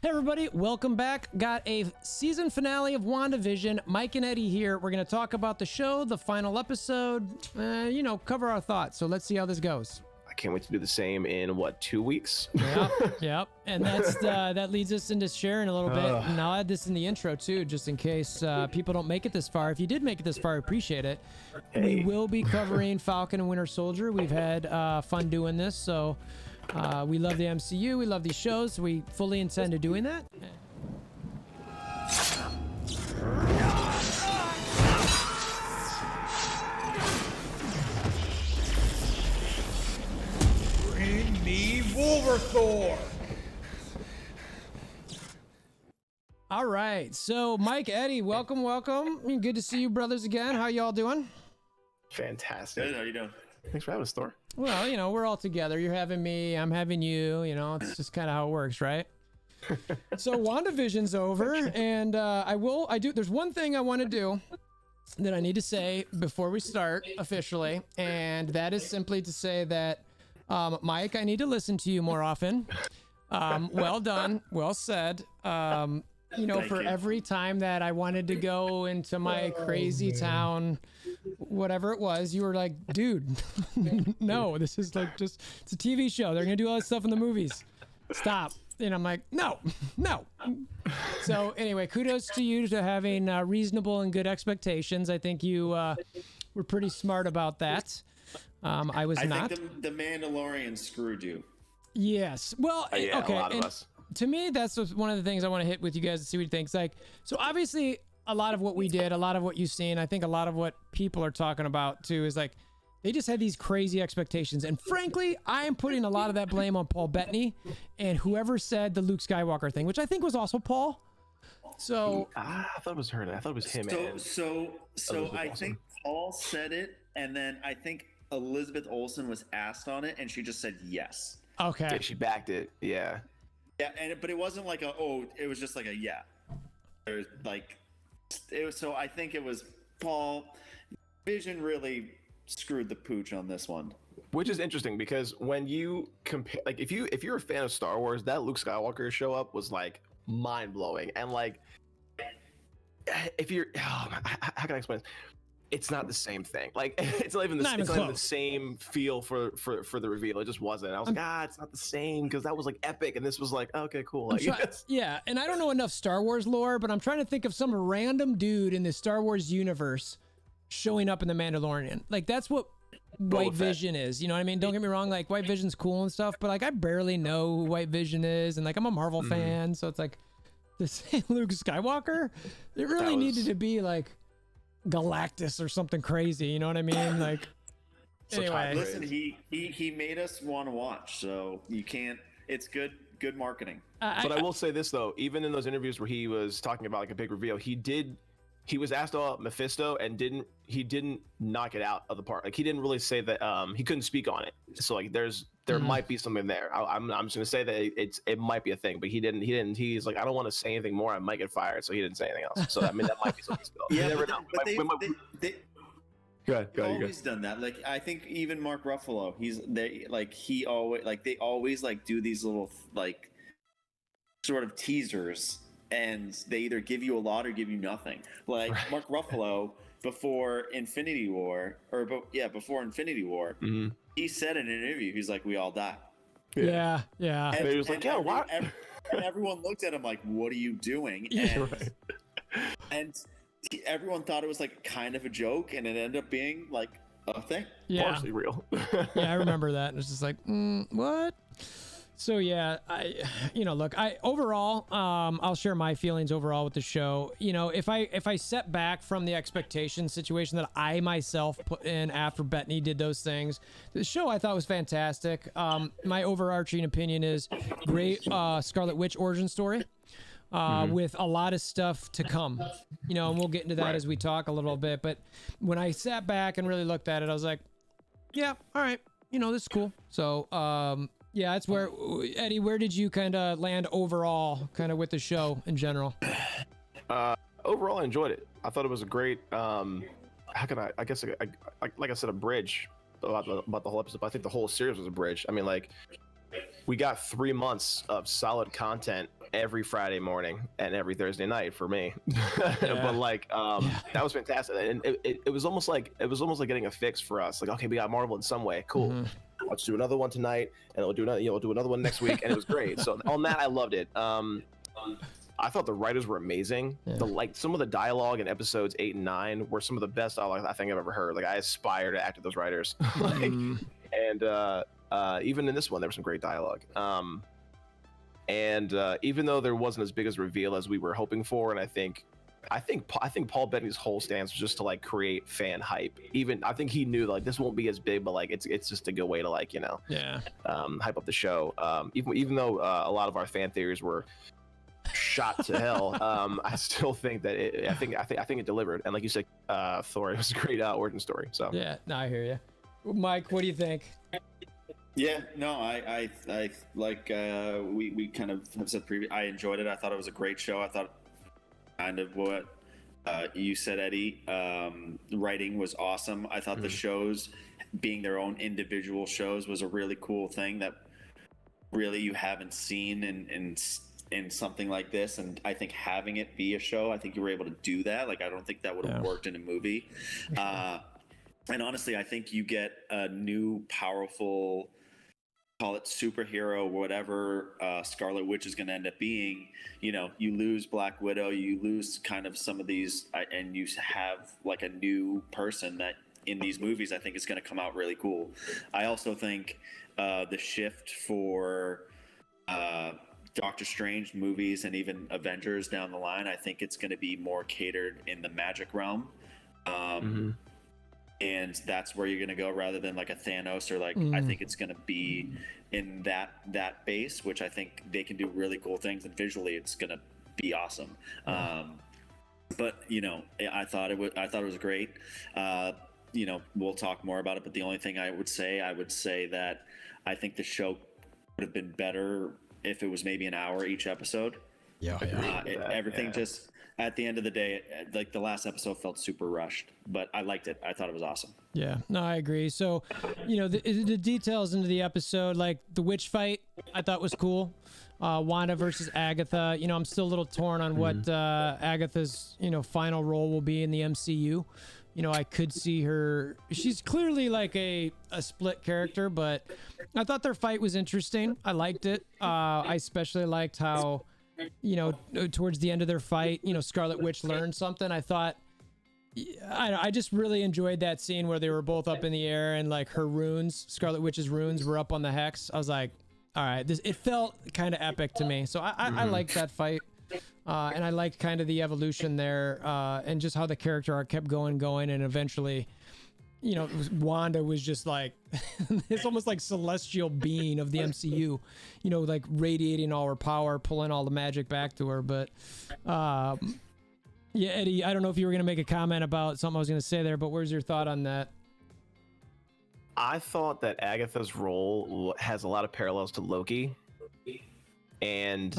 Hey everybody, welcome back. Got a season finale of WandaVision. Mike and Eddie here. We're going to talk about the show, the final episode, you know, cover our thoughts. So let's see how this goes. I can't wait to do the same in, what, 2 weeks? Yep. And that's that leads us into sharing a little bit. And I'll add this in the intro too, just in case people don't make it this far. If you did make it this far, I appreciate it. Hey. We will be covering Falcon and Winter Soldier. We've had fun doing this, so we love the MCU. We love these shows. So we fully intend to doing that. Bring me Wolverthor! All right, so Mike, Eddie, welcome. Good to see you brothers again. How y'all doing? Fantastic. Good, how you doing? Thanks for having us, Thor. Well, you know, we're all together. You're having me, I'm having you, you know, it's just kind of how it works, right? So WandaVision's over, and there's one thing I want to do that I need to say before we start officially, and that is simply to say that, Mike, I need to listen to you more often. Well done, well said. You know, Thank for you. every time that I wanted to go into my crazy town, whatever it was, you were like, dude, no, this is like just, it's a TV show. They're going to do all this stuff in the movies. Stop. And I'm like, no. So anyway, kudos to you to having reasonable and good expectations. I think you were pretty smart about that. I was not. I think the Mandalorian screwed you. Yes. Well, Yeah, okay. a lot of and us. to me, that's one of the things I want to hit with you guys to see what you think. It's like, so obviously a lot of what we did, a lot of what you've seen, I think a lot of what people are talking about too is like, they just had these crazy expectations. And frankly, I am putting a lot of that blame on Paul Bettany and whoever said the Luke Skywalker thing, which I think was also Paul. So I thought it was her. I thought it was him. So Elizabeth I Olsen. think Paul said it, and then I think Elizabeth Olsen was asked on it, and she just said yes. okay. Yeah, she backed it. Yeah. Yeah, but it wasn't like it was just like a yeah. There's like, it was, so I think it was Paul. Vision really screwed the pooch on this one. Which is interesting because when you compare, like, if you're a fan of Star Wars, that Luke Skywalker show up was like mind blowing, and like, if you're, how can I explain this? It's not the same thing. Like, it's not even Not even it's not even the close. same feel for the reveal. It just wasn't. I was like, it's not the same because that was like epic, and this was like, okay, cool. Like, Yeah, and I don't know enough Star Wars lore, but I'm trying to think of some random dude in the Star Wars universe showing up in the Mandalorian. Like, that's what White Fett. Vision is. You know what I mean? Don't get me wrong. Like, White Vision's cool and stuff, but like, I barely know who White Vision is, and like, I'm a Marvel fan, so it's like, this Luke Skywalker. It really was- needed to be like Galactus or something crazy. You know what I mean? Like, Such anyway. high Listen, he made us want to watch, so you can't. It's good marketing. But I will say this though, even in those interviews where he was talking about like a big reveal, he was asked about Mephisto and he didn't knock it out of the park. Like, he didn't really say that he couldn't speak on it. So like there might be something there. I'm just gonna say that it might be a thing, but he didn't. He's like, I don't want to say anything more. I might get fired, so he didn't say anything else. So I mean, that might be something still. You Yeah, never but, know. but We might- they've Go ahead, always done that. Like, I think even Mark Ruffalo, they always like do these little like sort of teasers, and they either give you a lot or give you nothing. Like Mark Ruffalo before Infinity War, Mhm. he said in an interview, he's like, "We all die." yeah. And he was like, "Yeah, what?" And everyone looked at him like, "What are you doing?" Yeah, And, and everyone thought it was like kind of a joke, and it ended up being like a thing. Yeah. Partially real. Yeah, I remember that. And it's just like, what? So yeah, overall, I'll share my feelings overall with the show. You know, if I set back from the expectation situation that I myself put in after Bettany did those things, the show I thought was fantastic. My overarching opinion is great Scarlet Witch origin story. With a lot of stuff to come, you know, and we'll get into that as we talk a little bit. But when I sat back and really looked at it, I was like, yeah, all right, you know, this is cool. So, yeah, that's where, Eddie, where did you kind of land overall, kind of with the show in general? Overall, I enjoyed it. I thought it was a great. How can I guess, like I said, a bridge about the whole episode. But I think the whole series was a bridge. I mean, like, we got 3 months of solid content every Friday morning and every Thursday night for me. But like that was fantastic, and it was almost like getting a fix for us. Like, okay, we got Marvel in some way, cool. Let's do another one tonight, and we'll do another, we'll do another one next week, and it was great. So on that, I loved it. I thought the writers were amazing. Some of the dialogue in episodes 8 and 9 were some of the best dialogue I think I've ever heard. Like, I aspire to act with those writers. And even in this one, there was some great dialogue. Even though there wasn't as big as reveal as we were hoping for, and I think Paul Bettany's whole stance was just to like create fan hype. Even I think he knew like this won't be as big, but like it's just a good way to like hype up the show. Even though a lot of our fan theories were shot to hell, I still think that I think it delivered. And like you said, Thor, it was a great origin story. So yeah, no, I hear you. Mike, what do you think? Yeah, no, I like we kind of have said previously. I enjoyed it. I thought it was a great show. I thought kind of what you said, Eddie. Writing was awesome. I thought the shows being their own individual shows was a really cool thing that really you haven't seen in something like this. And I think having it be a show, I think you were able to do that. Like, I don't think that would have worked in a movie. And honestly, I think you get a new powerful, call it superhero, whatever Scarlet Witch is going to end up being. You know, you lose Black Widow, you lose kind of some of these, and you have like a new person that in these movies I think is going to come out really cool. I also think the shift for Doctor Strange movies and even Avengers down the line, I think it's going to be more catered in the magic realm. And that's where you're going to go rather than like a Thanos or like, I think it's going to be in that base, which I think they can do really cool things, and visually it's going to be awesome. But you know, I thought it was great. You know, we'll talk more about it, but the only thing I would say that I think the show would have been better if it was maybe an hour each episode. Everything just at the end of the day, like the last episode felt super rushed, but I liked it. I thought it was awesome. Yeah, no, I agree. So, you know, the details into the episode, like the witch fight, I thought was cool. Wanda versus Agatha. You know, I'm still a little torn on what Agatha's, you know, final role will be in the MCU. You know, I could see her. She's clearly like a split character, but I thought their fight was interesting. I liked it. I especially liked how, you know, towards the end of their fight, you know, Scarlet Witch learned something. I thought, I just really enjoyed that scene where they were both up in the air and like her runes, Scarlet Witch's runes, were up on the hex. I was like, all right, it felt kind of epic to me. So I liked that fight. And I liked kind of the evolution there, and just how the character arc kept going, and eventually, you know, Wanda was just like it's almost like celestial being of the MCU, you know, like radiating all her power, pulling all the magic back to her. But yeah, Eddie, I don't know if you were gonna make a comment about something I was gonna say there, but where's your thought on that? I thought that Agatha's role has a lot of parallels to Loki, and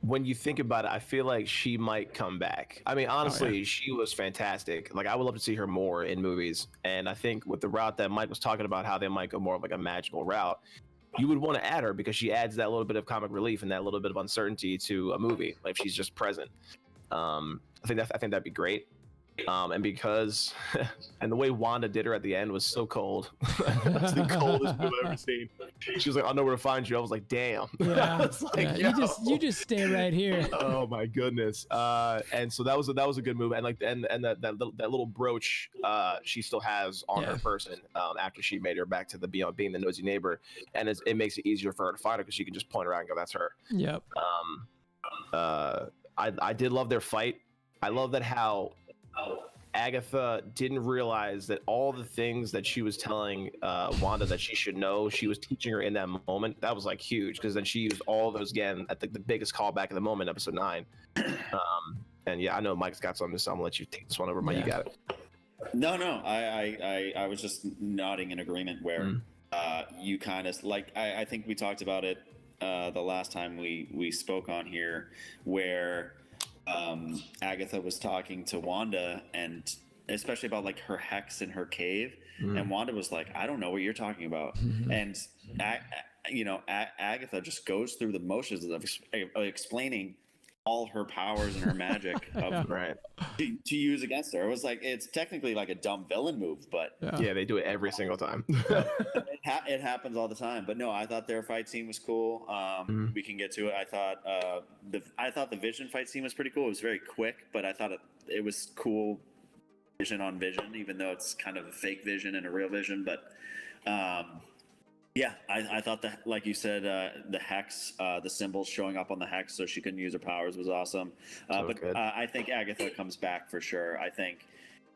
when you think about it, I feel like she might come back. I mean, honestly, she was fantastic. Like, I would love to see her more in movies. And I think with the route that Mike was talking about, how they might go more of like a magical route, you would want to add her because she adds that little bit of comic relief and that little bit of uncertainty to a movie. Like, she's just present. I think that'd be great. And because and the way Wanda did her at the end was so cold. That's the coldest move I've ever seen. She was like, "I'll know where to find you." I was like, "Damn." Yeah, like, you just stay right here. Oh my goodness. And so that was a good move. And like and that little brooch she still has on her person after she made her back to the being the nosy neighbor, and it makes it easier for her to find her because she can just point around and go, "That's her." Yep. I did love their fight. I love that how Agatha didn't realize that all the things that she was telling Wanda that she should know, she was teaching her in that moment. That was like huge because then she used all those again at the biggest callback of the moment, episode 9. And yeah, I know Mike's got something, so I'm gonna let you take this one over. Mike, you got it. No, I was just nodding in agreement where you kind of like I think we talked about it the last time we spoke on here, where Agatha was talking to Wanda, and especially about like her hex in her cave, and Wanda was like, "I don't know what you're talking about," and Agatha just goes through the motions of explaining all her powers and her magic Right. to use against her. It was like, it's technically like a dumb villain move, but Yeah, they do it every single time. it happens all the time. But no, I thought their fight scene was cool. We can get to it. I thought the Vision fight scene was pretty cool. It was very quick, but I thought it was cool. Vision on Vision, even though it's kind of a fake Vision and a real Vision, but yeah, I thought that, like you said, the hex, the symbols showing up on the hex so she couldn't use her powers was awesome. I think Agatha comes back for sure. I think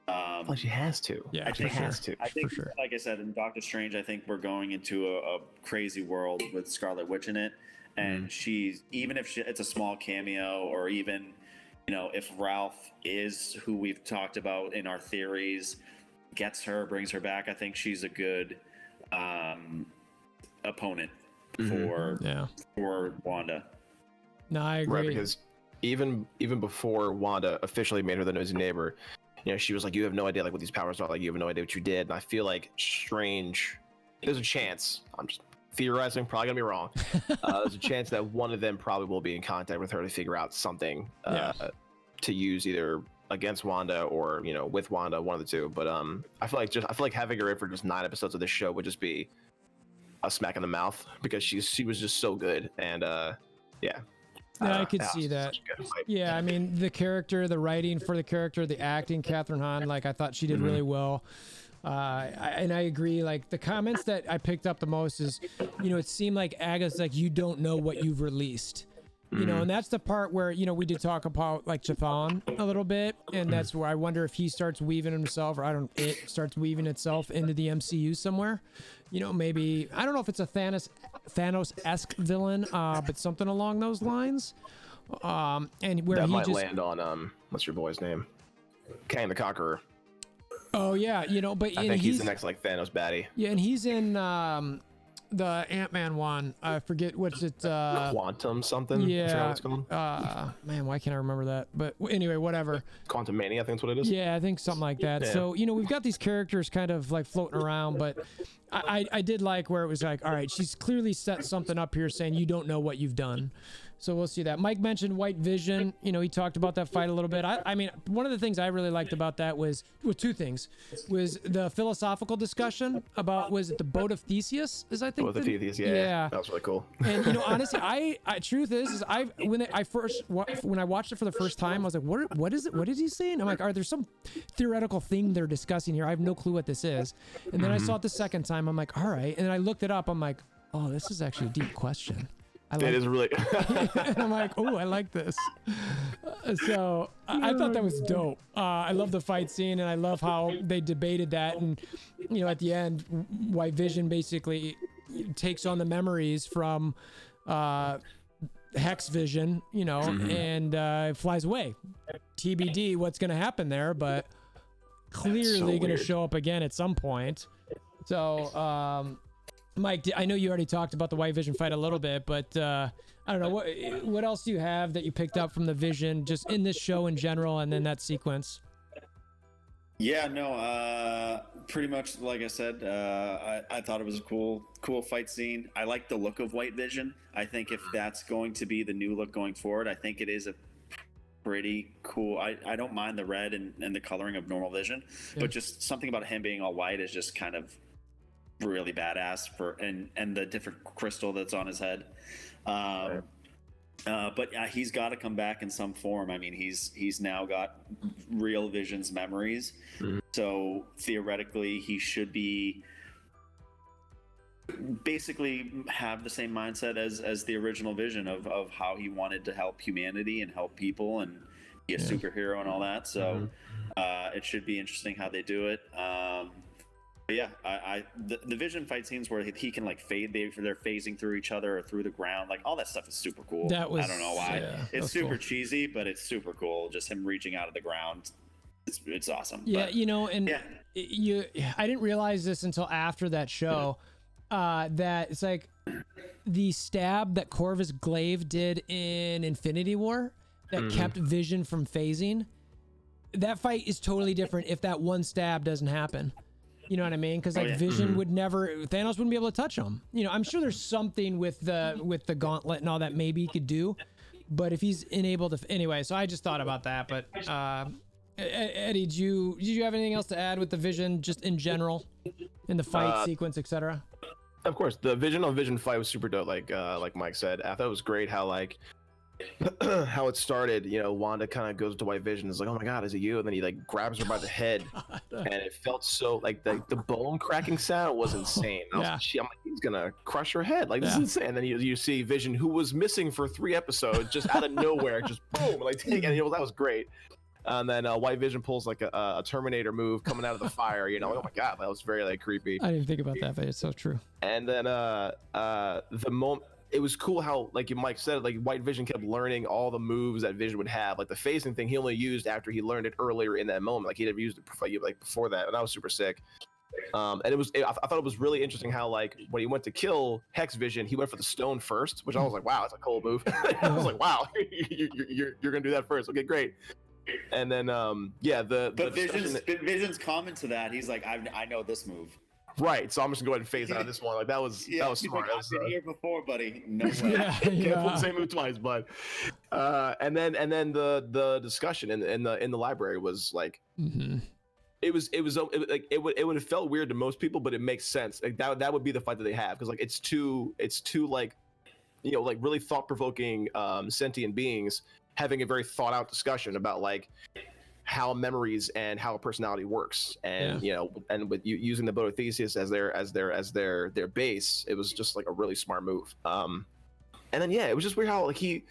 well, she has to. Yeah, she has to. I think, for sure. like I said, in Doctor Strange, I think we're going into a crazy world with Scarlet Witch in it, and she's, even if it's a small cameo, or even, if Ralph is who we've talked about in our theories, gets her, brings her back, I think she's a good opponent for Wanda. No, I agree. Right, because even before Wanda officially made her the nosy neighbor, she was like, you have no idea like what these powers are, like you have no idea what you did. And I feel like Strange, there's a chance, I'm just theorizing, probably gonna be wrong, there's a chance that one of them probably will be in contact with her to figure out something to use either against Wanda or with Wanda, one of the two. But I feel like having her in for just 9 episodes of this show would just be a smack in the mouth, because she was just so good. And yeah, I could see that. Yeah, I mean, the character, the writing for the character, the acting, Catherine Hahn, like I thought she did really well. And I agree, like the comments that I picked up the most is, it seemed like Agatha's like, you don't know what you've released. And that's the part where, we did talk about like Chthon a little bit, and that's where I wonder if he starts weaving himself, or it starts weaving itself into the MCU somewhere. Maybe, I don't know if it's a Thanos-esque villain, but something along those lines. And where that he might just land on what's your boy's name? Kang the Conqueror. Oh yeah, but I think he's the next like Thanos baddie. Yeah, and he's in the Ant-Man one. I forget what's it. Quantum something. Yeah. I forgot what it's called. Man, why can't I remember that? But anyway, whatever. Quantum Mania, I think that's what it is. Yeah, I think something like that. Yeah. So we've got these characters kind of like floating around, but I did like where it was like, all right, she's clearly set something up here saying you don't know what you've done. So we'll see that. Mike mentioned White Vision. He talked about that fight a little bit. I mean, one of the things I really liked about that was, well, 2 things. Was the philosophical discussion about, was it the boat of Theseus? Is I think Boat of Theseus, yeah. That was really cool. And honestly, truth is when I watched it for the first time, I was like, what is it? What is he saying? I'm like, are there some theoretical thing they're discussing here? I have no clue what this is. And then I saw it the second time. I'm like, all right. And then I looked it up. I'm like, oh, this is actually a deep question. It is really. And I'm like, oh, I like this. So I thought that was dope. I love the fight scene, and I love how they debated that. And at the end, White Vision basically takes on the memories from Hex Vision, and flies away. TBD, what's going to happen there, but clearly going to show up again at some point. So. Mike, I know you already talked about the White Vision fight a little bit, but I don't know, what else do you have that you picked up from the Vision just in this show in general, and then that sequence? Yeah, no, pretty much like I said, I thought it was a cool fight scene. I like the look of White Vision. I think if that's going to be the new look going forward, I think it is a pretty cool. I don't mind the red and the coloring of normal Vision, but just something about him being all white is just kind of really badass and the different crystal that's on his head. But he's got to come back in some form. I mean, he's now got real Vision's memories, so theoretically he should be basically have the same mindset as the original Vision of how he wanted to help humanity and help people and be a superhero and all that. So it should be interesting how they do it. But yeah, the Vision fight scenes where he can like fade, they're phasing through each other or through the ground, like all that stuff is super cool. I don't know why. It's super cheesy, but it's super cool. Just him reaching out of the ground, it's awesome. Yeah, I didn't realize this until after that show, that it's like the stab that Corvus Glaive did in Infinity War that kept Vision from phasing. That fight is totally different if that one stab doesn't happen. You know what I mean? Because like Vision would never, Thanos wouldn't be able to touch him. You know, I'm sure there's something with the gauntlet and all that maybe he could do, but if he's unable to, anyway. So I just thought about that. But Eddie, did you have anything else to add with the Vision just in general, in the fight sequence, etc.? Of course, the Vision on Vision fight was super dope. Like Mike said, I thought it was great how like how it started. You know, Wanda kind of goes to White Vision, is like, "Oh my God, is it you?" And then he like grabs her by the head, and it felt so like the bone cracking sound was insane. I'm like, he's gonna crush her head. Like, this is insane. And then you see Vision, who was missing for 3 episodes, just out of nowhere, just boom, like, and that was great. And then White Vision pulls like a Terminator move coming out of the fire. You know, oh my God, that was very like creepy. I didn't think about that, but it's so true. And then the moment. It was cool how, like Mike said, like White Vision kept learning all the moves that Vision would have. Like the phasing thing, he only used after he learned it earlier in that moment. Like he never used it like before that, and that was super sick. And I thought it was really interesting how like when he went to kill Hex Vision, he went for the stone first, which I was like, wow, that's a cool move. I was like, wow, you're gonna do that first. Okay, great. And then Vision's comment to that, he's like, I know this move. Right, so I'm just gonna go ahead and phase out of this one. Like that was smart. Like, I've been here before, buddy. No way. Can't pull the same move twice, but and then the discussion in the library was like, it would have felt weird to most people, but it makes sense. Like that would be the fight that they have, because like it's two like, you know, like really thought provoking sentient beings having a very thought out discussion about like how memories and how a personality works, and you know, and with using the boat of Theseus as their base, it was just like a really smart move. And then it was just weird how like he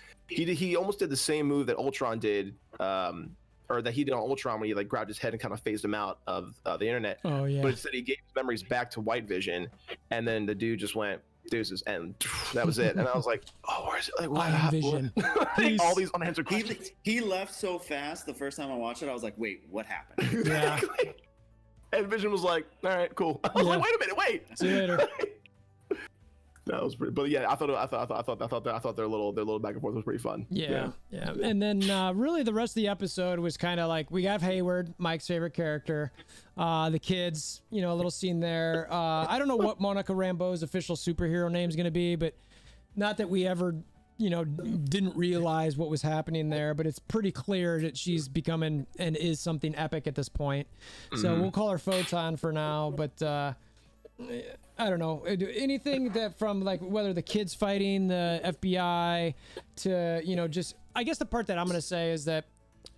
almost did the same move that Ultron did, or that he did on Ultron when he like grabbed his head and kind of phased him out of the internet. Oh yeah. But instead he gave his memories back to White Vision, and then the dude just went deuces, and that was it. And I was like, oh, where is it? Like, what? Vision. All these unanswered questions. He left so fast the first time I watched it. I was like, wait, what happened? Yeah. And Vision was like, all right, cool. I was like, wait a minute, wait. See you later. That was pretty, but yeah, I thought their little back and forth was pretty fun. Yeah. And then really the rest of the episode was kind of like, we have Hayward, Mike's favorite character, the kids, you know, a little scene there. I don't know what Monica Rambeau's official superhero name is going to be, but not that we ever, you know, didn't realize what was happening there, but it's pretty clear that she's becoming and is something epic at this point. So we'll call her Photon for now, but I don't know, anything that from like whether the kids fighting the FBI to, you know, just, I guess the part that I'm going to say is that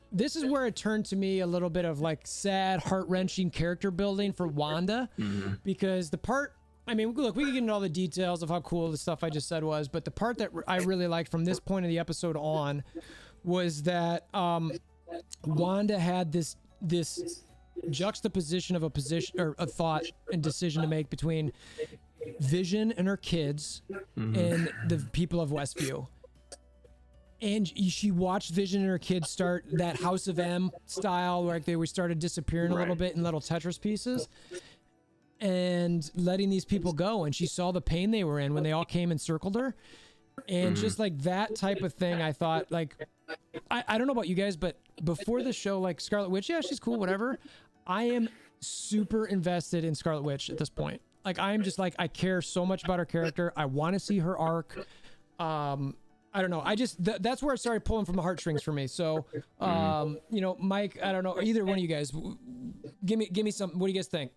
this is where it turned to me a little bit of like sad, heart-wrenching character building for Wanda, because the part, I mean, look, we can get into all the details of how cool the stuff I just said was, but the part that I really liked from this point of the episode on was that Wanda had this juxtaposition of a position or a thought and decision to make between Vision and her kids and the people of Westview. And she watched Vision and her kids start that House of M style, where like they started disappearing a little bit in little Tetris pieces and letting these people go. And she saw the pain they were in when they all came and circled her. And just like that type of thing, I thought, like, I don't know about you guys, but before the show, like Scarlet Witch, yeah, she's cool, whatever. I am super invested in Scarlet Witch at this point. Like, I'm just like, I care so much about her character. I want to see her arc. I don't know. I just, that's where it started pulling from the heartstrings for me. So, you know, Mike, I don't know, either one of you guys, give me some, what do you guys think?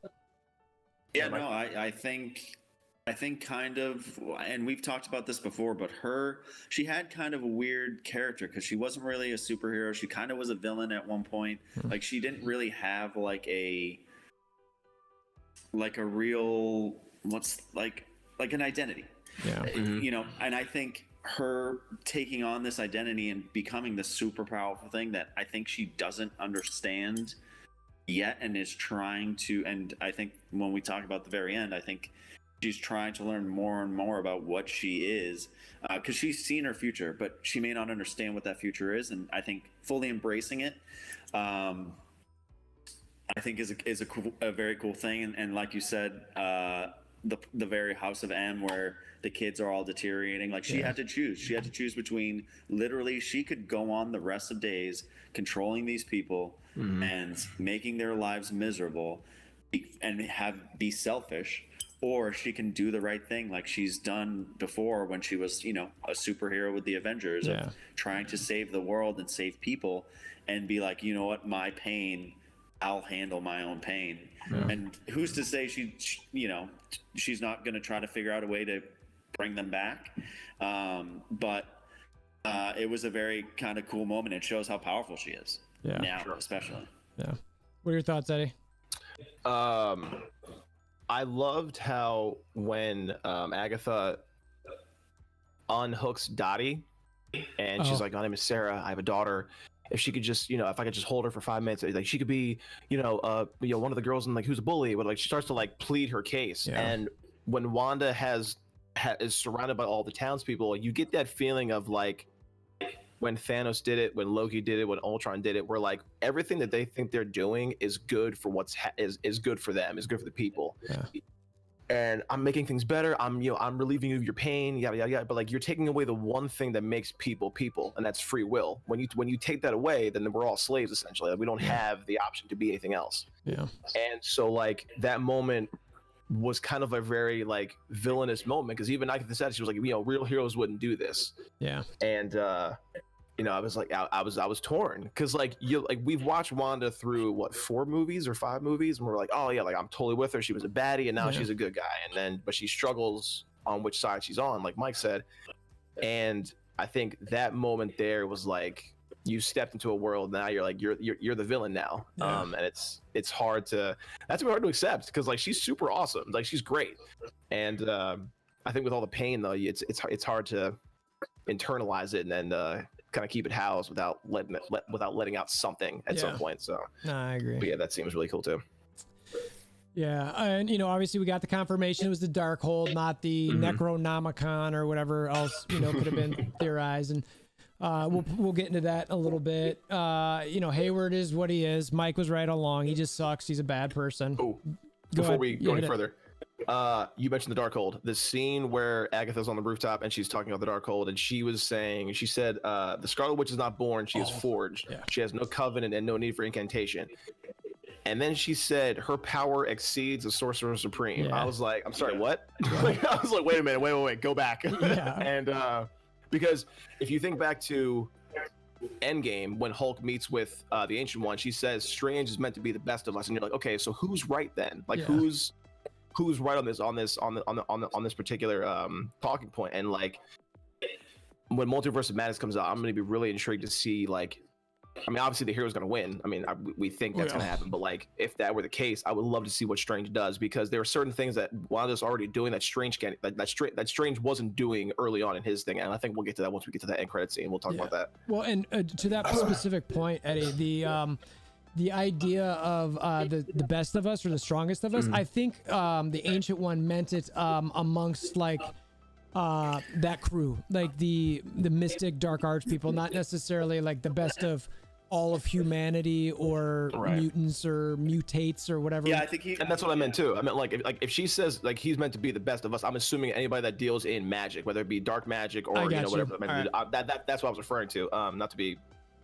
Yeah, no, I think kind of, and we've talked about this before, but she had kind of a weird character because she wasn't really a superhero. She kind of was a villain at one point. Like, she didn't really have like a real, like an identity. Yeah. You know, and I think her taking on this identity and becoming this super powerful thing that I think she doesn't understand yet and is trying to, and I think when we talk about the very end, I think she's trying to learn more and more about what she is, because she's seen her future, but she may not understand what that future is. And I think fully embracing it, I think is a very cool thing. And like you said, the very House of M where the kids are all deteriorating. Like, she had to choose. She had to choose between, literally, she could go on the rest of days controlling these people and making their lives miserable, be selfish, or she can do the right thing like she's done before when she was, you know, a superhero with the Avengers, of trying to save the world and save people, and be like, you know what, my pain, I'll handle my own pain. And who's to say you know, she's not going to try to figure out a way to bring them back. But it was a very kind of cool moment. It shows how powerful she is now, especially. Yeah. What are your thoughts, Eddie? I loved how when Agatha unhooks Dottie, and she's like, "My name is Sarah. I have a daughter. If she could just, you know, if I could just hold her for 5 minutes, like she could be, you know, one of the girls and like who's a bully." But like she starts to like plead her case, and when Wanda is surrounded by all the townspeople, you get that feeling of like when Thanos did it, when Loki did it, when Ultron did it, where like everything that they think they're doing is good for is good for them, is good for the people. And I'm making things better. I'm relieving you of your pain, yada yada yada. But like you're taking away the one thing that makes people people, and that's free will. When you take that away, then we're all slaves essentially. Like, we don't have the option to be anything else. And so like that moment was kind of a very like villainous moment, because even Agatha said, she was like, you know, real heroes wouldn't do this. And you know, I was like, I was torn, because like we've watched Wanda through what, 4 movies or 5 movies, and we're like, oh yeah, like I'm totally with her. She was a baddie, and now she's a good guy. But she struggles on which side she's on, like Mike said. And I think that moment there was like, you stepped into a world, now you're like you're the villain now. And it's hard to accept, because like she's super awesome, like she's great. And I think with all the pain though, it's hard to internalize it and then kind of keep it housed without letting out something at some point. So no, I agree. But yeah, that seems really cool too. Yeah, and you know, obviously we got the confirmation it was the Darkhold, not the Necronomicon or whatever else, you know, could have been theorized. And we'll get into that a little bit. You know, Hayward is what he is. Mike was right all along. He just sucks. He's a bad person. Oh, before we go any further, you mentioned the Darkhold. The scene where Agatha's on the rooftop and she's talking about the Darkhold, and she said, the Scarlet Witch is not born, she is forged. She has no covenant and no need for incantation. And then she said her power exceeds the Sorcerer Supreme. I was like, I'm sorry, what? Like, I was like, wait a minute, wait, go back. And because if you think back to Endgame, when Hulk meets with the Ancient One, she says Strange is meant to be the best of us, and you're like, okay, so who's right then? Like who's right on this particular talking point? And like when Multiverse of Madness comes out, I'm going to be really intrigued to see, like, I mean, obviously the hero's going to win. I mean, we think that's going to happen, but like if that were the case, I would love to see what Strange does, because there are certain things that Wanda's already doing that Strange Strange wasn't doing early on in his thing, and I think we'll get to that once we get to that end credit scene. We'll talk about that. Well, and to that specific point, Eddie, the idea of the best of us or the strongest of us, I think the Ancient One meant it amongst like that crew, like the mystic dark arts people, not necessarily like the best of all of humanity or mutants or mutates or whatever. Yeah, I think and that's what I meant too. I meant like if she says like he's meant to be the best of us, I'm assuming anybody that deals in magic, whether it be dark magic or whatever. That's what I was referring to. Not to be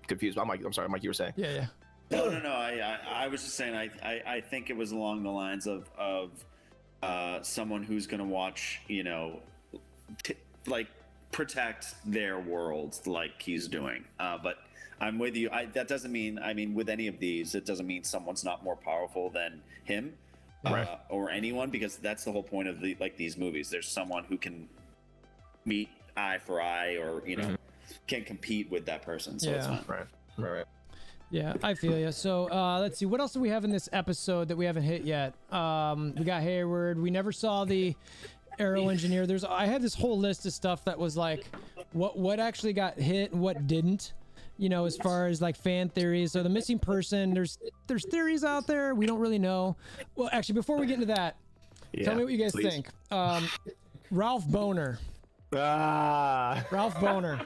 confused. I'm sorry, Mike, you were saying. Yeah. No. I was just saying. I think it was along the lines of someone who's going to watch, you know, like protect their world like he's doing. But I'm with you. That doesn't mean, with any of these, it doesn't mean someone's not more powerful than him or anyone, because that's the whole point of these movies. There's someone who can meet eye for eye, or you know, can compete with that person. So it's fine. Right. Yeah, I feel you. So let's see, what else do we have in this episode that we haven't hit yet? We got Hayward. We never saw the Arrow Engineer. I had this whole list of stuff that was like what actually got hit and what didn't, you know, as far as like fan theories. So the missing person, there's theories out there, we don't really know. Well, actually, before we get into that, tell me what you guys think. Ralph Boner. Ralph Boner.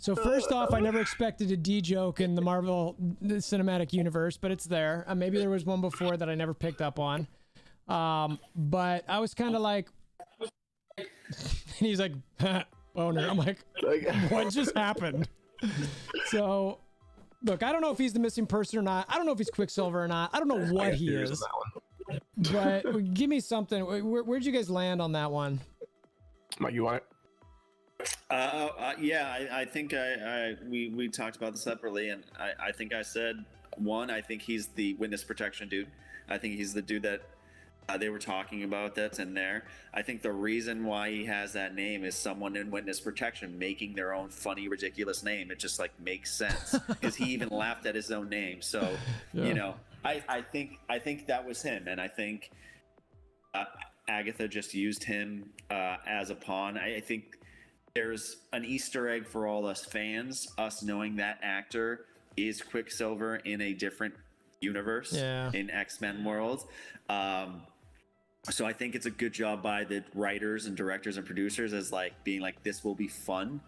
So first off, I never expected a D joke in the Marvel Cinematic Universe, but it's there. Maybe there was one before that I never picked up on. But I was kind of like, and he's like, Boner. I'm like, what just happened? So look, I don't know if he's the missing person or not. I don't know if he's Quicksilver or not. I don't know what he is. But give me something. Where'd you guys land on that one? Mike, you want it? Yeah, I think we talked about this separately, and I think I said one. I think he's the witness protection dude. I think he's the dude that they were talking about that's in there. I think the reason why he has that name is someone in witness protection making their own funny, ridiculous name. It just like makes sense because he even laughed at his own name. So, you know, I think that was him, and I think Agatha just used him as a pawn. I think there's an Easter egg for all us fans, us knowing that actor is Quicksilver in a different universe, in X-Men world. So I think it's a good job by the writers and directors and producers as like being like, this will be fun.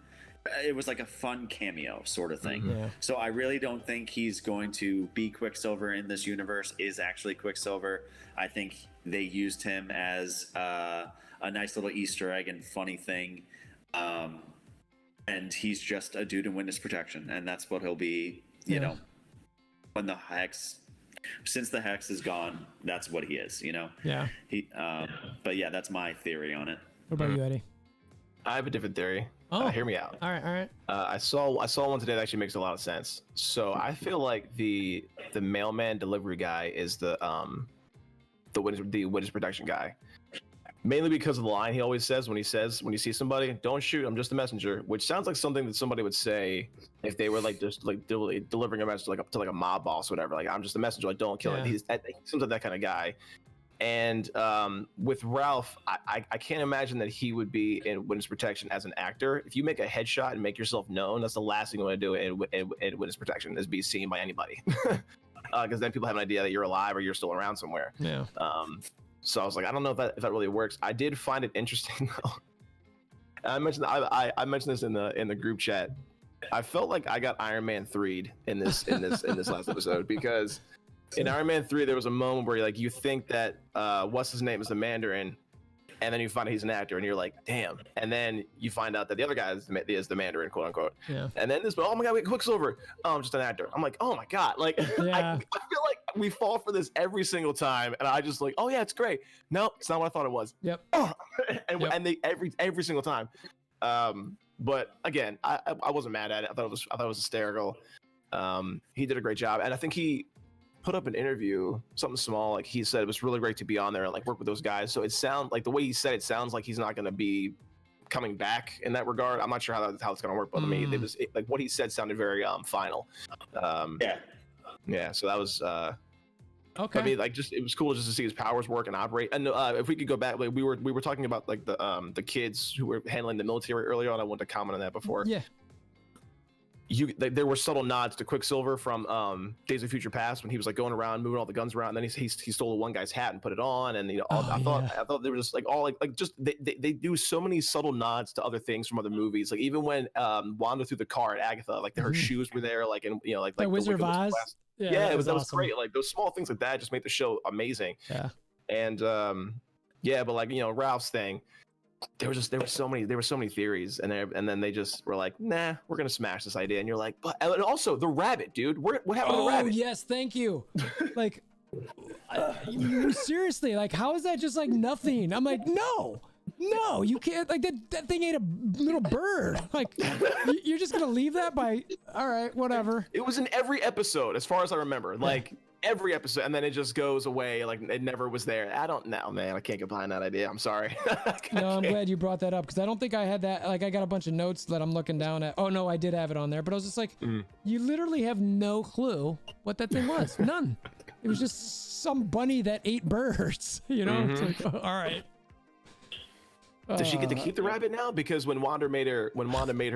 It was like a fun cameo sort of thing. Yeah. So I really don't think he's going to be Quicksilver in this universe, is actually Quicksilver. I think they used him as a nice little Easter egg and funny thing. And he's just a dude in witness protection. And that's what he'll be, you know, when the hex... Since the hex is gone, that's what he is, you know? Yeah. But yeah, that's my theory on it. What about you, Eddie? I have a different theory. Oh, hear me out. All right. I saw one today that actually makes a lot of sense. So I feel like the mailman delivery guy is the witness protection guy. Mainly because of the line he always says when you see somebody, don't shoot, I'm just a messenger, which sounds like something that somebody would say if they were like just like delivering a message to like a mob boss or whatever. Like, I'm just a messenger, like don't kill it. He seems like that kind of guy. And with Ralph, I can't imagine that he would be in witness protection as an actor. If you make a headshot and make yourself known, that's the last thing you want to do in witness protection, is be seen by anybody. Because then people have an idea that you're alive or you're still around somewhere. Yeah. So I was like, I don't know if that really works. I did find it interesting though. I mentioned this in the group chat. I felt like I got Iron Man 3'd in this last episode, because in Iron Man 3 there was a moment where you think that what's his name is the Mandarin, and then you find out he's an actor, and you're like, damn. And then you find out that the other guy is the Mandarin, quote unquote. Yeah. And then oh my god, wait, Quicksilver. Oh, I'm just an actor. I'm like, oh my god. Like, I feel like we fall for this every single time, and I just like, oh yeah, it's great. No, it's not what I thought it was. Yep. And they every single time. But again, I wasn't mad at it. I thought it was hysterical. He did a great job, and I think he put up an interview, something small, like he said it was really great to be on there and like work with those guys. So it sounds like the way he said it sounds like he's not going to be coming back in that regard. I'm not sure how it's going to work, but I mean, like what he said sounded very final. Yeah. So that was okay. I mean, like, just it was cool just to see his powers work and operate. And if we could go back, like we were talking about like the kids who were handling the military earlier on. I wanted to comment on that before. Yeah. There were subtle nods to Quicksilver from Days of Future Past when he was like going around moving all the guns around, and then he stole one guy's hat and put it on, and I thought they were just like all like just they do so many subtle nods to other things from other movies, like even when Wanda threw the car at Agatha, like her shoes were there, like, and like the Wizard of Oz. That was great. Like those small things like that just make the show amazing. Yeah. And but like Ralph's thing. There were so many theories, and then they just were like, nah, we're gonna smash this idea, and you're like, but and also the rabbit, dude, what happened to the rabbit? Oh yes, thank you. Like, seriously, like how is that just like nothing? I'm like, no, you can't. Like that thing ate a little bird. Like you're just gonna leave that by? All right, whatever. It was in every episode, as far as I remember. Like. Every episode, and then it just goes away, like it never was there. I don't know, man. I can't get behind that idea. I'm sorry. No, I'm glad you brought that up, because I don't think I had that. Like, I got a bunch of notes that I'm looking down at. Oh no, I did have it on there, but I was just like, you literally have no clue what that thing was. None. It was just some bunny that ate birds. It's like, all right. Does she get to keep the rabbit now? Because when Wanda made her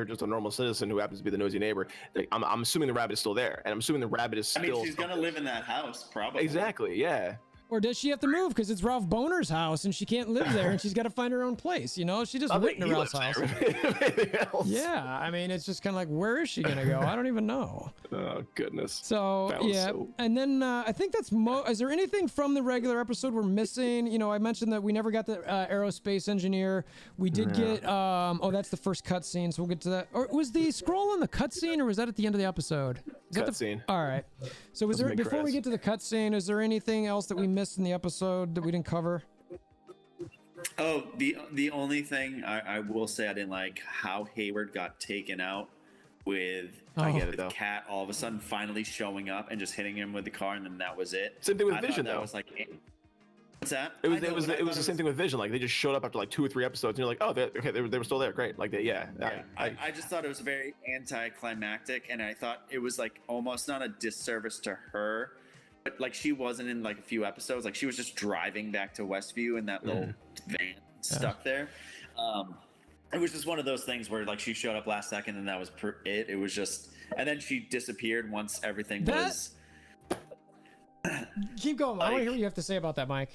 just a normal citizen who happens to be the nosy neighbor, I'm assuming the rabbit is still there, and I'm assuming the rabbit is still. I mean, she's gonna live in that house, probably. Exactly. Yeah. Or does she have to move because it's Ralph Boner's house and she can't live there and she's got to find her own place? She just went to Ralph's house. Yeah, I mean, it's just kind of like, where is she gonna go? I don't even know. Oh goodness. So and then I think that's is there anything from the regular episode we're missing? I mentioned that we never got the aerospace engineer. We did get that's the first cutscene, so we'll get to that. Or was the scroll on the cutscene, or was that at the end of the episode? Is that Cutscene. All right. So was Doesn't there make before we Chris. get to the cutscene? Is there anything else that we missed in the episode that we didn't cover? Oh, the only thing I will say I didn't like how Hayward got taken out with I get it, with though. Cat all of a sudden finally showing up and just hitting him with the car, and then that was it. Same thing with I thought Vision, that though. was like, what's that? It was I know, it was but I it was thought the same thing with Vision. Like they just showed up after like 2 or 3 episodes, and you're like, oh, they were still there. Great. Like yeah. Yeah, I just thought it was very anticlimactic, and I thought it was like almost not a disservice to her, but like she wasn't in like a few episodes. Like she was just driving back to Westview in that little van stuck there. It was just one of those things where like she showed up last second, and that was it. It was just, and then she disappeared once everything was. Keep going. I want to hear what you have to say about that, Mike.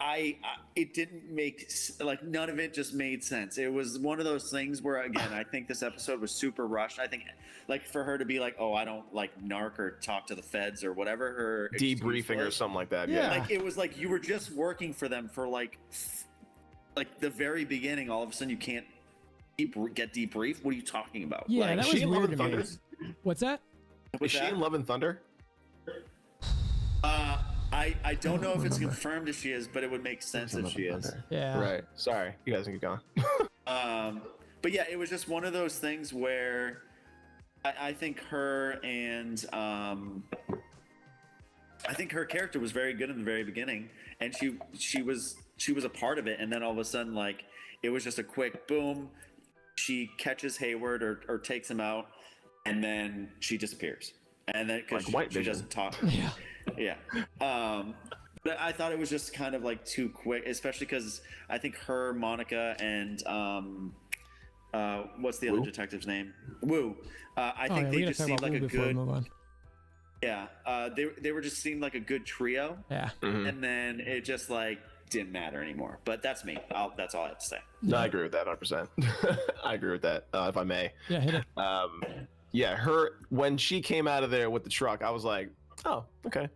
I it didn't make like none of it just made sense. It was one of those things where again I think this episode was super rushed. I think like for her to be like, oh, I don't like narc or talk to the feds or whatever her excuse debriefing or was, something like that. Yeah. Yeah. like it was like you were just working for them for like the very beginning. All of a sudden you can't get debriefed. What are you talking about? Yeah, like, that Is was she in Love weird and to me. Thunder? What's that? Is she in Love and Thunder? I don't know if it's confirmed if she is, but it would make sense if she is. Yeah. Right. Sorry, you guys can keep going. But yeah, it was just one of those things where I think her and I think her character was very good in the very beginning, and she was a part of it, and then all of a sudden like it was just a quick boom. She catches Hayward or takes him out, and then she disappears, and then because Like White she Vision. doesn't talk. Yeah. Yeah. But I thought it was just kind of like too quick, especially because I think her, Monica, and what's the other Wu? detective's name? Wu. I Oh, think yeah, we they gotta just talk seemed about like Wu a before we good. move on. Yeah. They were just seemed like a good trio, Yeah. and then it just like didn't matter anymore. But that's me. That's all I have to say. No, I agree with that 100%. I agree with that. If I may. Yeah, hit it. Yeah, her when she came out of there with the truck, I was like, oh, okay,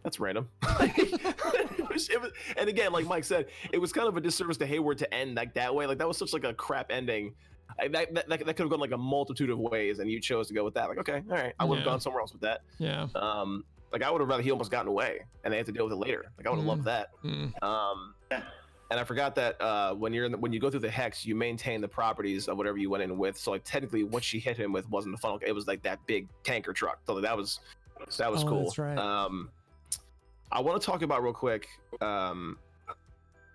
that's random. it was, and again, like Mike said, it was kind of a disservice to Hayward to end like that way. Like that was such like a crap ending. That could have gone like a multitude of ways, and you chose to go with that. Like, okay, all right, I would have Yeah. gone somewhere else with that. Yeah. Like I would have rather he almost gotten away, and they had to deal with it later. Like I would have loved that. And I forgot that when you go through the hex, you maintain the properties of whatever you went in with. So like technically, what she hit him with wasn't the funnel; it was like that big tanker truck. So that was Oh, cool. that's right. I want to talk about real quick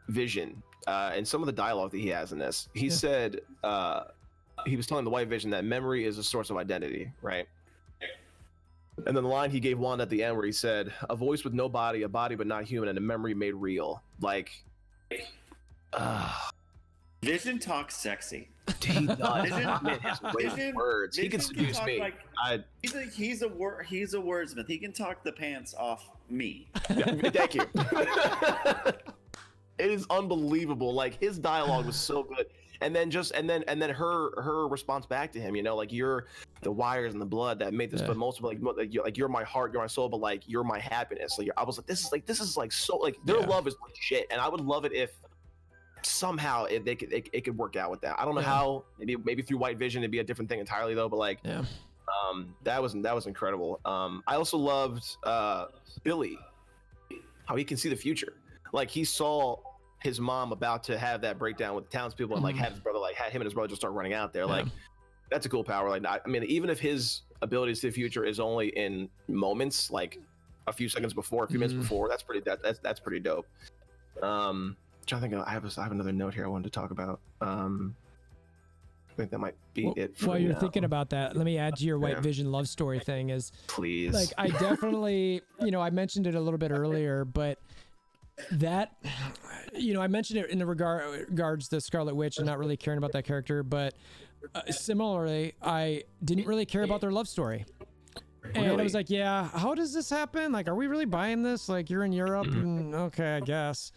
Vision and some of the dialogue that he has in this. He said he was telling the White Vision that memory is a source of identity, right? And then the line he gave Wanda at the end where he said, "A voice with no body, a body but not human, and a memory made real." Like, Vision talks sexy. he does. Vision- Man, his way of Vision- words. He can Vision seduce talk me. like- I He's a wordsmith. He can talk the pants off me. thank you. It is unbelievable. Like his dialogue was so good. And then her response back to him, you know, like you're the wires and the blood that made this, but most of like you're my heart, you're my soul, but like you're my happiness. Like I was like, this is like so like their love is legit, and I would love it if somehow it could work out with that. I don't know how. Maybe through White Vision it'd be a different thing entirely though. But like, that was incredible. I also loved Billy, how he can see the future. Like he saw his mom about to have that breakdown with the townspeople and like had his brother, like had him and his brother just start running out there. Like that's a cool power. Like I mean, even if his ability to see the future is only in moments, like a few seconds before, a few minutes before, that's pretty dope. Trying to think of, I have another note here I wanted to talk about. I think that might be it. For While you're now. thinking about that, let me add to your White Vision love story thing is, Please. like, I definitely, I mentioned it a little bit earlier, but that, I mentioned it in the regards to Scarlet Witch and not really caring about that character, but similarly, I didn't really care about their love story. And I was like, yeah, how does this happen? Like, are we really buying this? Like, you're in Europe and okay, I guess.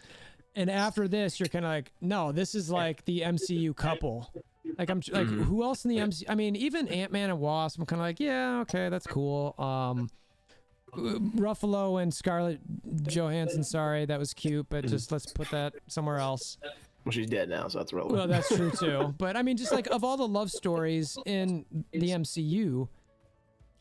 And after this, you're kind of like, no, this is like the MCU couple. Like, I'm like, who else in the MCU? I mean, even Ant-Man and Wasp, I'm kind of like, yeah, okay, that's cool. Ruffalo and Scarlett Johansson, sorry, that was cute, but just let's put that somewhere else. Well, she's dead now, so that's relevant. Well, that's true too. But I mean, just like of all the love stories in the MCU,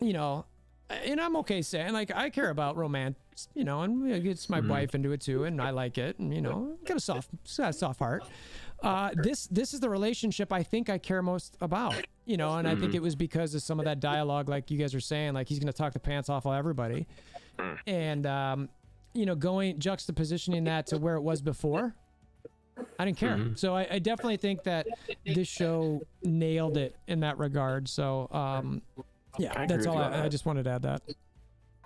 you know, and I'm okay saying like I care about romance, you know, and it's my wife into it too, and I like it, and you know, got a soft heart. This is the relationship I think I care most about, you know, and I think it was because of some of that dialogue, like you guys are saying, like he's gonna talk the pants off of everybody, and you know, juxtapositioning that to where it was before, I didn't care. So I definitely think that this show nailed it in that regard. So yeah, that's all. I just wanted to add that.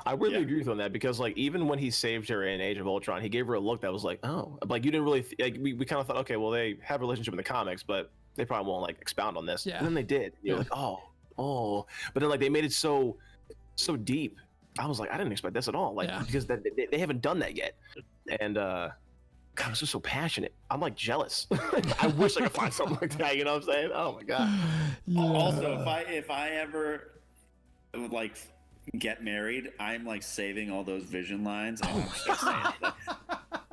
I really agree with you on that, because like even when he saved her in Age of Ultron, he gave her a look that was like, oh, like you didn't really like we kind of thought, okay, well they have a relationship in the comics, but they probably won't like expound on this. Yeah. And then they did. You're like, oh, but then like they made it so deep. I was like, I didn't expect this at all, like because they haven't done that yet, and God, I'm just so passionate. I'm like jealous. I wish I could find something like that. You know what I'm saying? Oh my God. Yeah. Also, if I ever like get married, I'm like saving all those vision lines. And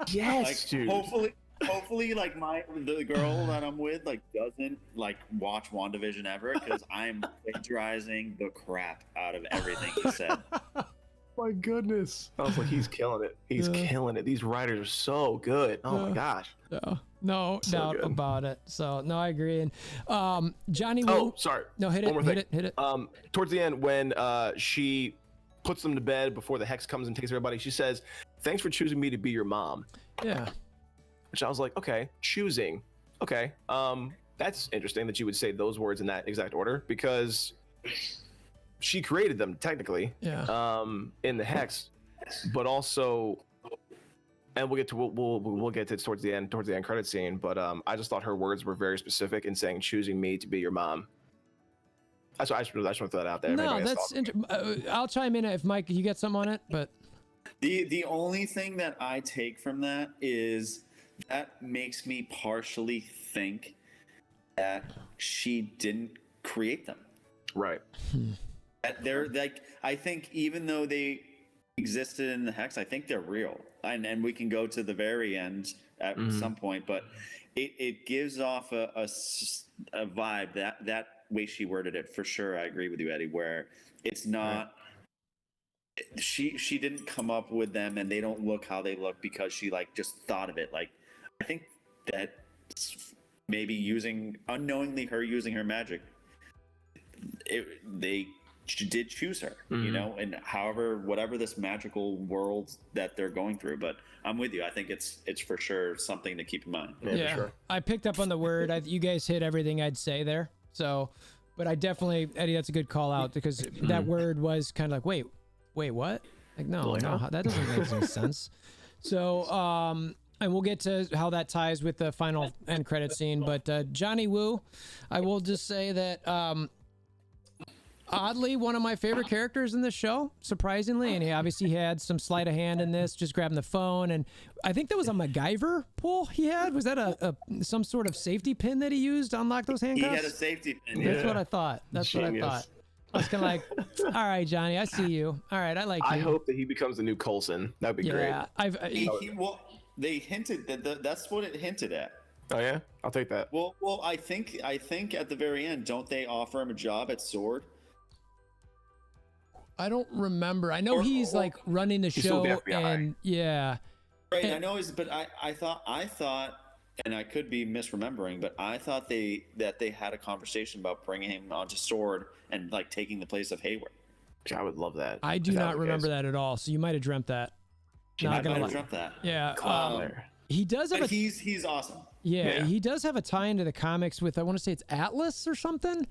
Yes, like, dude. hopefully like the girl that I'm with like doesn't like watch WandaVision ever, because I'm plagiarizing the crap out of everything he said. My goodness. I was like, he's killing it. He's killing it. These writers are so good. Oh my gosh. No So doubt good. about it. So no, I agree. And Johnny Woo. Oh, sorry. No, hit it. Towards the end, when she puts them to bed before the hex comes and takes everybody, she says, "Thanks for choosing me to be your mom." Yeah. Which I was like, okay, choosing. Okay. That's interesting that you would say those words in that exact order, because she created them technically. Yeah. In the hex, but also, and we'll get to it towards the end credit scene. But I just thought her words were very specific in saying choosing me to be your mom. That's what I just want to throw that out there. No, that's I'll chime in if Mike, you get something on it, but the only thing that I take from that is that makes me partially think that she didn't create them. Right. They're like, I think even though they existed in the hex, I think they're real, and we can go to the very end at some point, but it gives off a vibe that way she worded it, for sure. I agree with you, Eddie, where it's not she didn't come up with them, and they don't look how they look because she like just thought of it. Like, I think that maybe unknowingly her using her magic, they did choose her, you know, and whatever this magical world that they're going through. But I'm with you. I think it's for sure something to keep in mind. Yeah, for sure. I picked up on the word. You guys hit everything I'd say there. So, but I definitely, Eddie, that's a good call out, because that word was kind of like, wait, what? Like, no, that doesn't make any sense. So, and we'll get to how that ties with the final end credit scene. But Johnny Woo, I will just say that oddly one of my favorite characters in this show, surprisingly, and he obviously had some sleight of hand in this, just grabbing the phone, and I think that was a MacGyver pull he had. Was that a some sort of safety pin that he used to unlock those handcuffs? He had a safety pin. That's what I thought. That's Genius. what I thought. I was kind of like, all right, Johnny, I see you. All right, I like you. I hope that he becomes the new Coulson. That'd be great. Well, they hinted that's what it hinted at. Oh yeah, I'll take that. Well, I think at the very end, don't they offer him a job at Sword? I don't remember. I know he's like running the show, still the FBI. and yeah. Right, I know but I thought, and I could be misremembering, but I thought they had a conversation about bringing him onto Sword and like taking the place of Hayward. I would love that. I do not remember that at all. So you might have dreamt that. I might have dreamt that. Yeah. He does have he's awesome. Yeah, he does have a tie into the comics with, I want to say it's Atlas or something.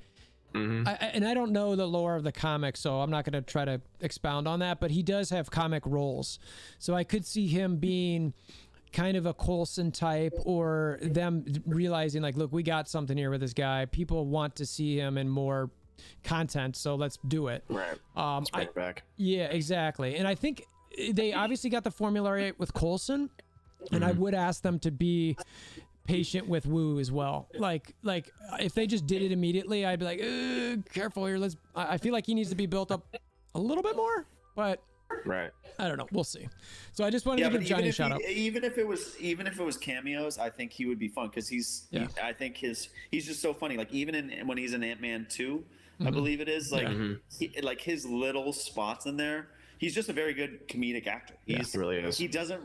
And I don't know the lore of the comics, so I'm not going to try to expound on that, but he does have comic roles. So I could see him being kind of a Coulson type, or them realizing like, look, we got something here with this guy. People want to see him in more content, so let's do it. Right. Let's bring it back. Yeah, exactly. And I think they obviously got the formula with Coulson, and I would ask them to be patient with Wu as well. Like if they just did it immediately, I'd be like, careful here. I feel like he needs to be built up a little bit more, but right. I don't know. We'll see. So I just wanted to give Johnny a shout out. Even if it was cameos, I think he would be fun, because I think he's just so funny. Like even when he's in Ant-Man 2, I believe it is. Like, Mhm. like his little spots in there. He's just a very good comedic actor. He really is. He doesn't.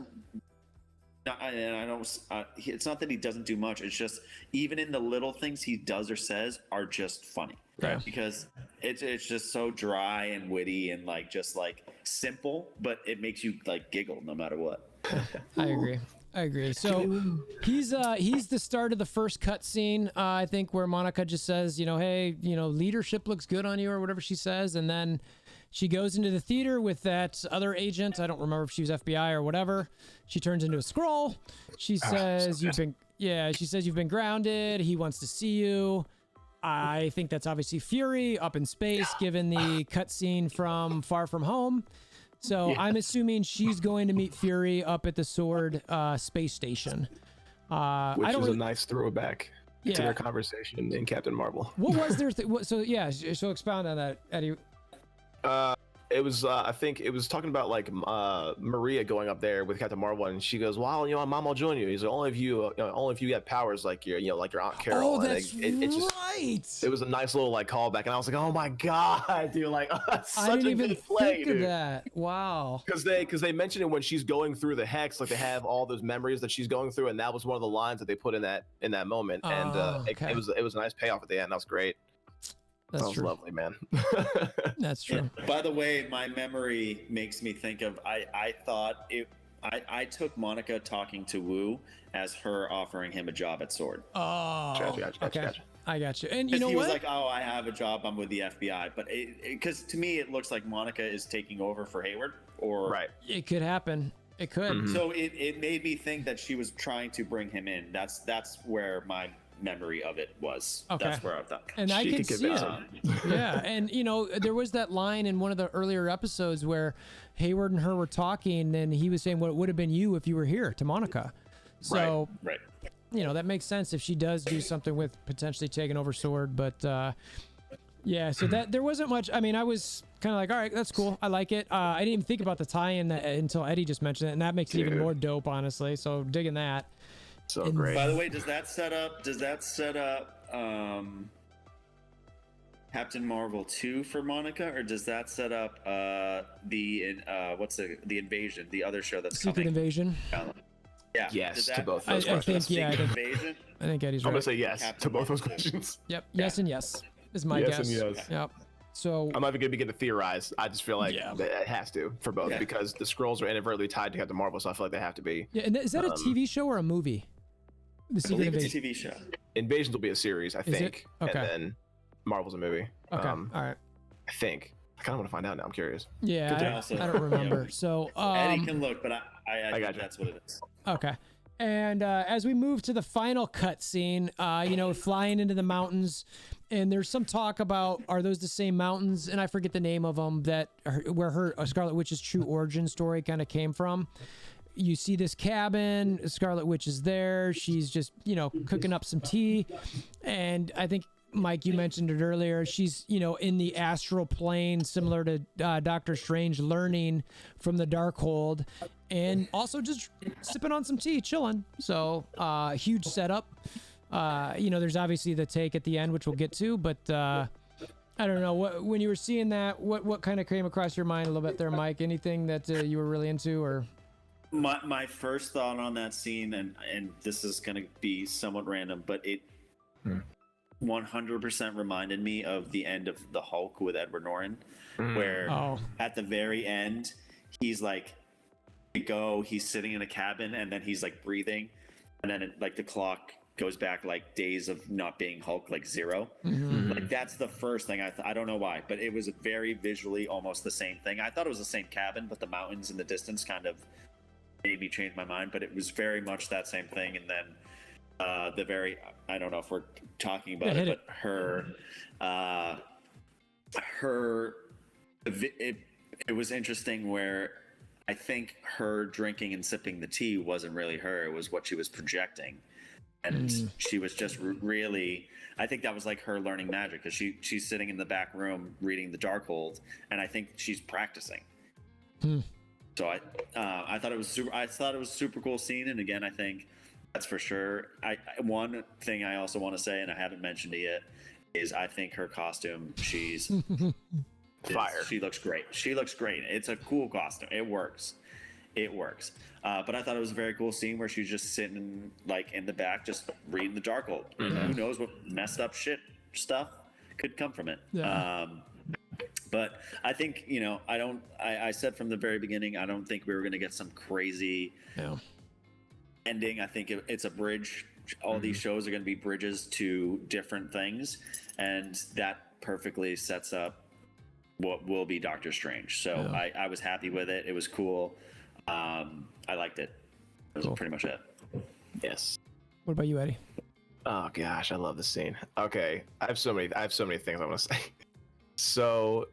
And I don't. It's not that he doesn't do much. It's just even in the little things he does or says are just funny. Right. Because it's just so dry and witty and like just like simple, but it makes you like giggle no matter what. I agree. So he's the start of the first cutscene, I think, where Monica just says, hey, leadership looks good on you or whatever she says, and then she goes into the theater with that other agent. I don't remember if she was FBI or whatever. She turns into a scroll. She says you've been grounded. He wants to see you. I think that's obviously Fury up in space, given the cutscene from Far From Home. So I'm assuming she's going to meet Fury up at the Sword space station. Which is a nice throwback to their conversation in Captain Marvel. What was their so expound on that, Eddie. It was I think it was talking about like Maria going up there with Captain Marvel, and she goes, "Wow, Mom will join you." He's like, "Only if you have powers like your like your Aunt Carol." Oh, that's right. It was a nice little like callback, and I was like, "Oh my god, dude!" Like, such I didn't a even good play, think dude. of that. Wow. Because they mentioned it when she's going through the hex, like they have all those memories that she's going through, and that was one of the lines that they put in that moment, and it was a nice payoff at the end. That was great. That's that was true. lovely, man. That's true. Yeah. By the way, my memory makes me think of I took Monica talking to Wu as her offering him a job at Sword. Oh, Gotcha. I got you. And you know he what? was like, "Oh, I have a job. I'm with the FBI." But because to me, it looks like Monica is taking over for Hayward. Or right. It could happen. It could. Mm-hmm. So it made me think that she was trying to bring him in. That's where my memory of it was. Okay. That's where I thought. And I can see it. Yeah. And there was that line in one of the earlier episodes where Hayward and her were talking, and he was saying what would have been you if you were here to Monica. So right. That makes sense if she does do something with potentially taking over Sword. But so that there wasn't much. I mean, I was kind of like, all right, that's cool. I like it. I didn't even think about the tie-in until Eddie just mentioned it, and that makes it even more dope, honestly. So digging that. So great. By the way, does that set up Captain Marvel 2 for Monica, or does that set up the Invasion, the other show that's Secret coming? Invasion? Yeah. Yes to both those I questions. think Invasion? I think Eddie's I'm right. gonna say yes Captain to both those Marvel. questions. Yep. Yes and yes is my Yes guess. and yes. Yep. So I'm not even gonna begin to theorize. I just feel like that it has to for both because the scrolls are inadvertently tied to Captain Marvel, so I feel like they have to be. yeah, and is that a TV show or a movie? The I Secret believe it's a Invasion. TV show. Invasions will be a series, I Is it? think, Okay. and then Marvel's a movie. Okay. All right. I think. I kind of want to find out now. I'm curious. Yeah, I don't remember. So Eddie can look, but I think gotcha. that's what it is. okay. And as we move to the final cutscene, flying into the mountains, and there's some talk about are those the same mountains? And I forget the name of them where her Scarlet Witch's true origin story kind of came from. You see this cabin, Scarlet Witch is there. She's just, cooking up some tea. And I think, Mike, you mentioned it earlier. She's, in the astral plane, similar to Doctor Strange, learning from the Darkhold and also just sipping on some tea, chilling. So huge setup. There's obviously the take at the end, which we'll get to, but I don't know. When you were seeing that, what kind of came across your mind a little bit there, Mike? Anything that you were really into or... My first thought on that scene, and this is going to be somewhat random, but it 100% reminded me of the end of the Hulk with Edward Norton, where at the very end, he's like, he's sitting in a cabin, and then he's like breathing, and then the clock goes back like days of not being Hulk, like 0. Like that's the first thing I don't know why, but it was very visually almost the same thing. I thought it was the same cabin, but the mountains in the distance kind of made me change my mind, but it was very much that same thing. And then I don't know if we're talking about it, but it was interesting where I think her drinking and sipping the tea wasn't really her, it was what she was projecting. And she was just really, I think that was like her learning magic, because she's sitting in the back room reading the Darkhold, and I think she's practicing. So I thought it was super cool scene, and again, I think that's for sure. One thing I also want to say, and I haven't mentioned it yet, is I think her costume, Fire. she looks great. She looks great. It's a cool costume. It works. But I thought it was a very cool scene where she's just sitting like in the back, just reading the Darkhold. Who knows what messed up stuff could come from it. Yeah. But I think, I said from the very beginning, I don't think we were going to get some crazy ending. I think it's a bridge. All these shows are going to be bridges to different things, and that perfectly sets up what will be Doctor Strange. So I was happy with it. It was cool. I liked it. That was pretty much it. Yes. What about you, Eddie? Oh gosh, I love this scene. Okay, I have so many things I want to say. So,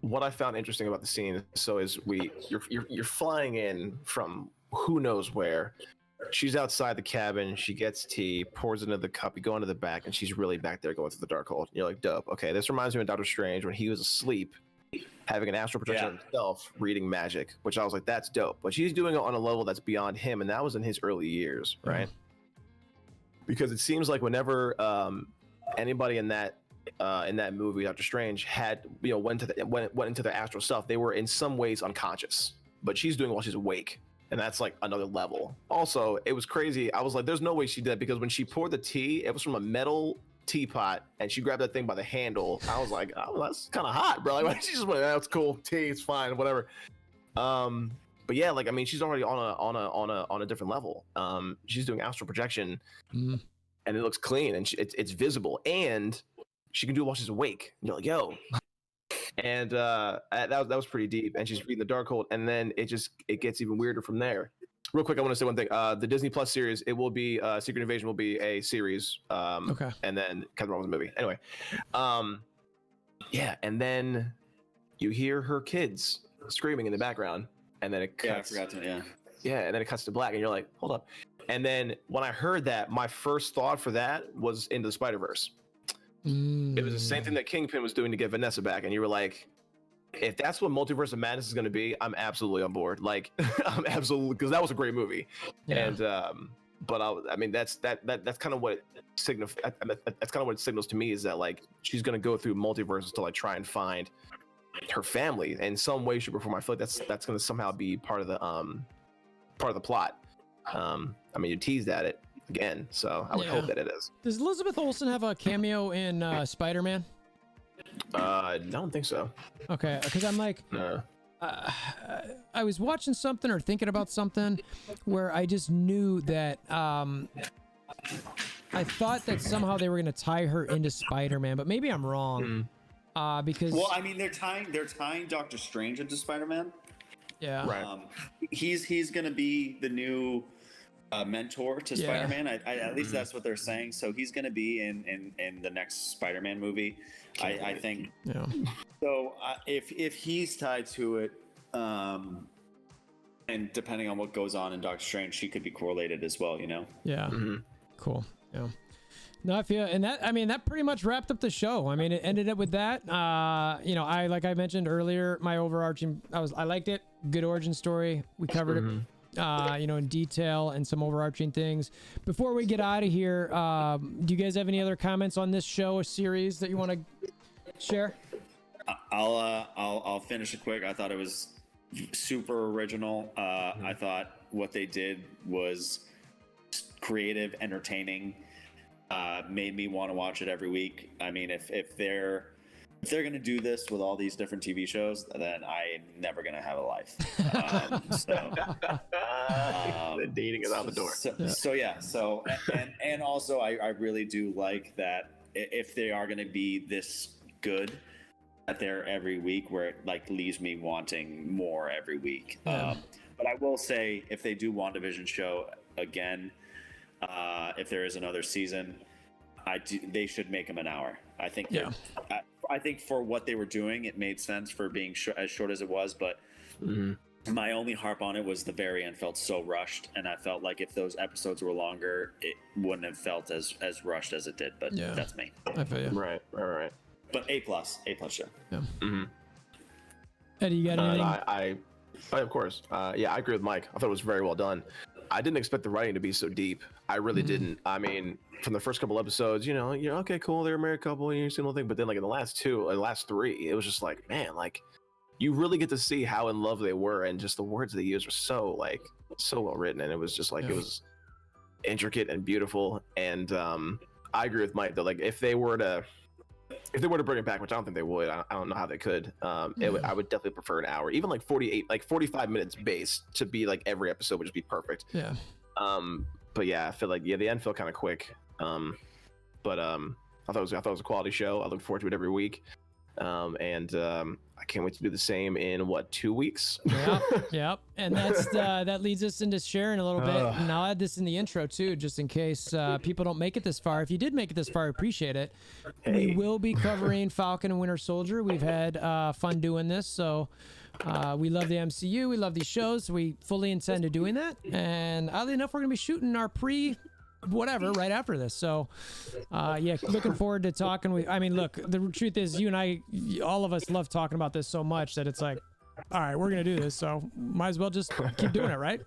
what I found interesting about the scene is you're flying in from who knows where. She's outside the cabin. She gets tea, pours it into the cup. You go into the back, and she's really back there going through the Darkhold. You're like, dope. Okay, this reminds me of Doctor Strange when he was asleep, having an astral projection of himself, reading magic, which I was like, that's dope. But she's doing it on a level that's beyond him, and that was in his early years, right? Because it seems like whenever anybody in that movie, Doctor Strange, had went into their astral self, they were in some ways unconscious. But she's doing it while she's awake. And that's like another level. Also, it was crazy. I was like, there's no way she did, because when she poured the tea, it was from a metal teapot, and she grabbed that thing by the handle. I was like, oh, that's kind of hot, bro. Like, she just went, that's cool. Tea, it's fine, whatever. But yeah, like, I mean, she's already on a different level. She's doing astral projection, and it looks clean, and it's visible, and she can do it while she's awake. And you're like, yo. And that was pretty deep. And she's reading the Darkhold, and then it gets even weirder from there. Real quick, I want to say one thing. The Disney Plus series, it will be Secret Invasion will be a series. Okay. And then Captain Marvel's a movie. Anyway, yeah. And then you hear her kids screaming in the background, and then it cuts. Yeah, I forgot to. Yeah, and then it cuts to black, and you're like, hold up. And then when I heard that, my first thought for that was Into the Spider-Verse. It was the same thing that Kingpin was doing to get Vanessa back, and you were like, if that's what Multiverse of Madness is going to be, I'm absolutely on board. Like, I'm absolutely, because that was a great movie. Yeah. And but I mean, that's kind of what it signifies. That's kind of what it signals to me, is that like she's going to go through multiverses to like try and find her family in some way, shape, or form. I feel like that's going to somehow be part of the plot. I mean, you teased at it again, so I would hope that it is. Does Elizabeth Olsen have a cameo in Spider-Man? I don't think so. Okay, because I'm like, I was watching something or thinking about something where I just knew that I thought that somehow they were going to tie her into Spider-Man, but maybe I'm wrong. Because I mean, they're tying Doctor Strange into Spider-Man. Yeah, right. He's going to be the new mentor to Spider-Man. At least that's what they're saying. So he's going to be in the next Spider-Man movie. I think. Yeah. So if he's tied to it, and depending on what goes on in Doctor Strange, she could be correlated as well. Yeah. Mm-hmm. Cool. Yeah. No, I feel, and that pretty much wrapped up the show. I mean, it ended up with that. Like I mentioned earlier, my overarching, I liked it. Good origin story. We covered it. In detail and some overarching things. Before we get out of here, do you guys have any other comments on this show or series that you want to share? I'll finish it quick. I thought it was super original. I thought what they did was creative, entertaining. Made me want to watch it every week. I mean, if they're going to do this with all these different TV shows, then I'm never going to have a life. The dating is out the door. And also I really do like that if they are going to be this good, that they're every week, where it like leaves me wanting more every week. But I will say, if they do WandaVision show again, if there is another season, they should make them an hour. I think. I think for what they were doing, it made sense for being as short as it was. But my only harp on it was the very end felt so rushed, and I felt like if those episodes were longer, it wouldn't have felt as rushed as it did. But that's me. I feel you. Right. But A+ show. Yeah. Eddie, you got anything? Of course. I agree with Mike. I thought it was very well done. I didn't expect the writing to be so deep. I really didn't. I mean, from the first couple episodes, you're okay, cool, they're a married couple, and you're seeing the thing. But then, like in the last three, it was just like, man, like you really get to see how in love they were, and just the words they used were so well written, and it was just like it was intricate and beautiful. And I agree with Mike though. Like if they were to bring it back, which I don't think they would, I don't know how they could. I would definitely prefer an hour, even like 45 minutes base to be like every episode would just be perfect. Yeah. But yeah, I feel like the end felt kind of quick. But I thought it was a quality show. I look forward to it every week. And I can't wait to do the same in 2 weeks. Yep. And that's that leads us into sharing a little bit. And I'll add this in the intro too, just in case people don't make it this far. If you did make it this far, I appreciate it. Hey. We will be covering Falcon and Winter Soldier. We've had fun doing this, so we love the MCU. We love these shows. So we fully intend to doing that. And oddly enough, we're gonna be shooting our whatever right after this, so yeah, looking forward to talking. I mean, look, the truth is, you and I, all of us love talking about this so much that it's like, all right, we're gonna do this, so might as well just keep doing it, right?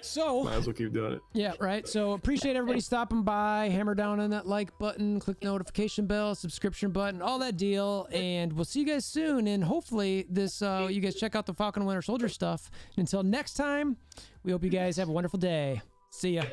So Might as well keep doing it. yeah, right. So appreciate everybody stopping by. Hammer down on that like button, click the notification bell, subscription button, all that deal, and we'll see you guys soon. And hopefully this you guys check out the Falcon and Winter Soldier stuff. And until next time, we hope you guys have a wonderful day. See ya.